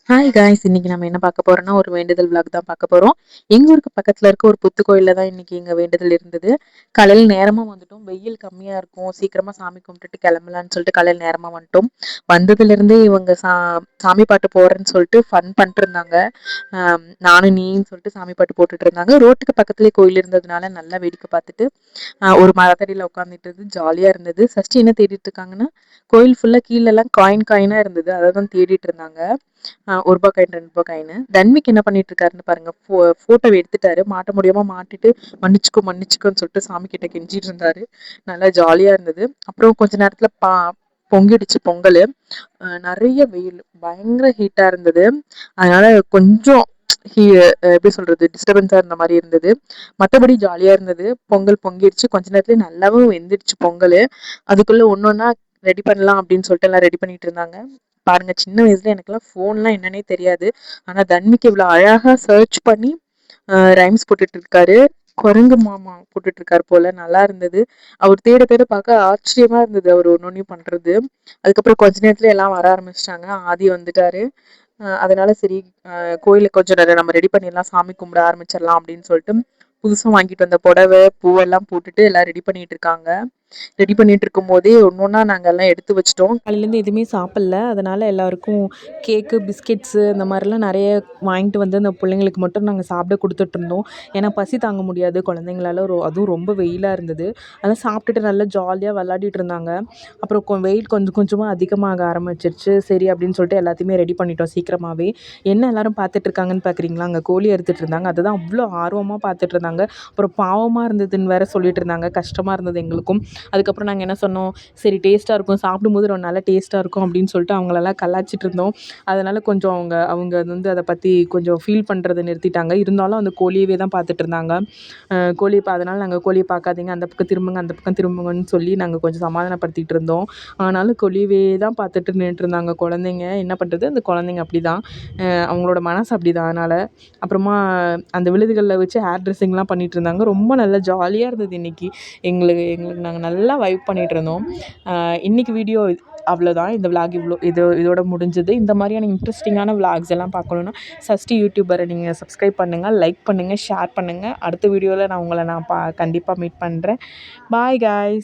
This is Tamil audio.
Hi guys! இன்னைக்கு நம்ம என்ன பார்க்க போறோம்னா, ஒரு வேண்டுதல் விளாக் தான் பார்க்க போறோம். எங்க ஊருக்கு பக்கத்துல இருக்க ஒரு புத்து கோயில்ல தான் இன்னைக்கு எங்க வேண்டுதல் இருந்தது. காலையில நேரமா வந்துட்டோம். வெயில் கம்மியா இருக்கும். சீக்கிரமா சாமி கும்பிட்டுட்டு கிளம்பலான்னு சொல்லிட்டு காலையில நேரமா வந்துட்டோம். வந்ததுலேருந்தே இவங்க சாமி பாட்டு போடுறேன்னு சொல்லிட்டு ஃபன் பண்ணிட்டு இருந்தாங்க. நானும் நீன்னு சொல்லிட்டு சாமி பாட்டு போட்டுட்டு இருந்தாங்க. ரோட்டுக்கு பக்கத்துலேயே கோயில் இருந்ததுனால நல்லா வேடிக்கை பார்த்துட்டு ஒரு மரத்தடியில உட்காந்துட்டு இருந்து ஜாலியா இருந்தது. சஷ்டி என்ன தேடிட்டு இருக்காங்கன்னா, கோயில் ஃபுல்லா கீழெல்லாம் காயினா இருந்தது. அதை தான் தேடிட்டு இருந்தாங்க. ரூ. 1 காயின், ரூ. 2 காயின்னு. தன்விக் என்ன பண்ணிட்டு இருக்காருன்னு பாருங்க. ஃபோட்டோவ எடுத்துட்டாரு. மாட்ட முடியாம மாட்டிட்டு, மன்னிச்சுக்கோன்னு சொல்லிட்டு சாமி கிட்ட கெஞ்சிட்டு இருந்தாரு. நல்லா ஜாலியா இருந்தது. அப்புறம் கொஞ்ச நேரத்துல பொங்கிடுச்சு பொங்கலு. நெறைய வெயில். பயங்கர ஹீட்டா இருந்தது. அதனால கொஞ்சம் ஹீ எப்படி சொல்றது? டிஸ்டர்பன்ஸா இருந்த மாரி இருந்தது. மத்தபடி ஜாலியா இருந்தது. பொங்கல் பொங்கிடுச்சு. கொஞ்ச நேரத்துலயே நல்லாவும் வெந்துடுச்சு பொங்கலு. அதுக்குள்ள ஒண்ணொன்னா ரெடி பண்ணலாம் அப்படின்னு சொல்லிட்டு எல்லாம் ரெடி பண்ணிட்டு இருந்தாங்க. பாருங்க, சின்ன வயசுல எனக்கெல்லாம் ஃபோன்லாம் என்னன்னே தெரியாது. ஆனா தன்விக்கு இவ்வளோ அழகா சர்ச் பண்ணி ரைம்ஸ் போட்டுட்டு இருக்காரு. குரங்கு மாமா போட்டுட்டு இருக்காரு போல. நல்லா இருந்தது. அவர் தேட தேட பார்க்க ஆச்சரியமா இருந்தது அவர் ஒன்னொன்னையும் பண்றது. அதுக்கப்புறம் கொஞ்ச நேரத்துல எல்லாம் வர ஆரம்பிச்சிட்டாங்க. ஆதி வந்துட்டாரு. அதனால சரி, கோயிலுக்கு கொஞ்சம் நேரம் நம்ம ரெடி பண்ணிடலாம், சாமி கும்பிட ஆரம்பிச்சிடலாம் அப்படின்னு சொல்லிட்டு புதுசா வாங்கிட்டு வந்த புடவை பூவெல்லாம் போட்டுட்டு எல்லாம் ரெடி பண்ணிட்டு இருக்காங்க. ரெடி பண்ணிட்டு இருக்கும் போதே ஒன்னொன்னா நாங்க எல்லாம் எடுத்து வச்சிட்டோம். காலையிலேருந்து எதுவுமே சாப்பிடல. அதனால எல்லாருக்கும் கேக்கு, பிஸ்கெட்ஸு இந்த மாதிரிலாம் நிறைய வாங்கிட்டு வந்து அந்த பிள்ளைங்களுக்கு மட்டும் நாங்கள் சாப்பிட கொடுத்துட்டு இருந்தோம். ஏன்னா பசி தாங்க முடியாது குழந்தைங்களால. அதுவும் ரொம்ப வெயிலாக இருந்தது. அதெல்லாம் சாப்பிட்டுட்டு நல்லா ஜாலியாக விளாடிட்டு இருந்தாங்க. அப்புறம் வெயில் கொஞ்சம் கொஞ்சமாக அதிகமாக ஆரம்பிச்சிருச்சு. சரி அப்படின்னு சொல்லிட்டு எல்லாத்தையுமே ரெடி பண்ணிட்டோம் சீக்கிரமாகவே. என்ன எல்லாரும் பார்த்துட்டு இருக்காங்கன்னு பார்க்குறீங்களா? அங்கே கோழி அறுத்துட்டு இருந்தாங்க. அதுதான் அவ்வளோ ஆர்வமாக பார்த்துட்டு இருந்தாங்க. அப்புறம் பாவமாக இருந்ததுன்னு வேற சொல்லிட்டு இருந்தாங்க. கஷ்டமாக இருந்தது எங்களுக்கும். அதுக்கப்புறம் நாங்கள் என்ன சொன்னோம், சரி டேஸ்ட்டாக இருக்கும், சாப்பிடும்போது ரொம்ப நல்லா டேஸ்ட்டாக இருக்கும் அப்படின்னு சொல்லிட்டு அவங்களெல்லாம் கலாய்ச்சிட்டு இருந்தோம். அதனால் கொஞ்சம் அவங்க வந்து அதை பற்றி கொஞ்சம் ஃபீல் பண்ணுறதை நிறுத்திட்டாங்க. இருந்தாலும் அந்த கோழியவே தான் பார்த்துட்டு இருந்தாங்க. அதனால் நாங்கள் கோழியை பார்க்காதீங்க, அந்த பக்கம் திரும்புங்க, அந்த பக்கம் திரும்புங்கன்னு சொல்லி நாங்கள் கொஞ்சம் சமாதானப்படுத்திட்டு இருந்தோம். ஆனாலும் கோழியவே தான் பார்த்துட்டு நின்றுட்டு இருந்தாங்க குழந்தைங்க. என்ன பண்ணுறது, அந்த குழந்தைங்க அப்படி தான், அவங்களோட மனசு அப்படி தான். அதனால் அப்புறமா அந்த விழுதுகளில் வச்சு ஹேர் ட்ரெஸ்ஸிங்லாம் பண்ணிகிட்டு இருந்தாங்க. ரொம்ப நல்லா ஜாலியாக இருந்தது இன்றைக்கி. எங்களுக்கு நாங்கள் நல்லா வைப் பண்ணிகிட்டு இருந்தோம். இன்றைக்கி வீடியோ அவ்வளோதான். இந்த விளாக் இதோட முடிஞ்சது. இந்த மாதிரியான இன்ட்ரெஸ்டிங்கான விளாக்ஸ் எல்லாம் பார்க்கணுன்னா சஷ்டி யூடியூபரை நீங்கள் சப்ஸ்கிரைப் பண்ணுங்கள், லைக் பண்ணுங்கள், ஷேர் பண்ணுங்கள். அடுத்த வீடியோவில் நான் உங்களை கண்டிப்பாக மீட் பண்ணுறேன். Bye guys.